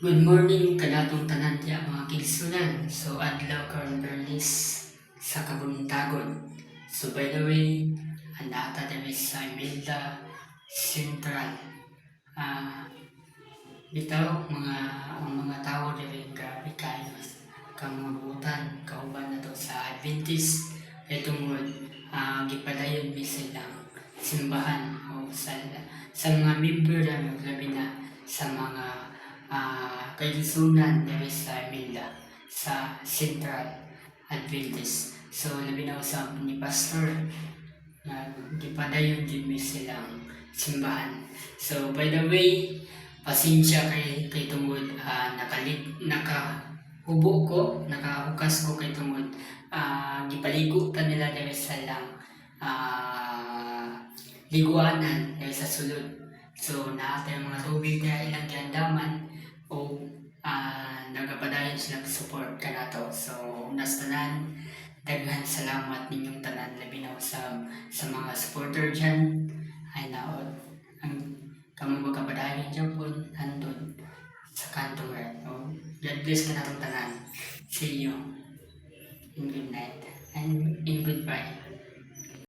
Good morning kanatong tanan diya mga kilsunan. So adlaw karon Bernis sa Kabuntagon. So by the way, andata dami sa Imelda Central. Ah, bitaw ang mga tao diri grabe kayo kamurutan kauban na to sa Adventist kay tungod gipadayon mi silang simbahan o sa mga member namin labi na sa mga kaigsunan diri sa Imelda sa Central Adventist. So labi na usab ni pastor na gipadayon din mi silang simbahan. So by the way, pasensya kay tungod nakahubo ko, nakahukas ko kay tungod gipaligo ta nila diri sa lang liguanan diri sa sulod. So naatay mga tubig na ilang giandaman o nagapadayon silang support kanato. So unas tanan, daghan salamat ninyong tanan labi na sa mga supporter dyan ay naot ang kamo magkapadayon dyan po handon sa kantong earth. God bless ka na tanan. See you in good night and in goodbye.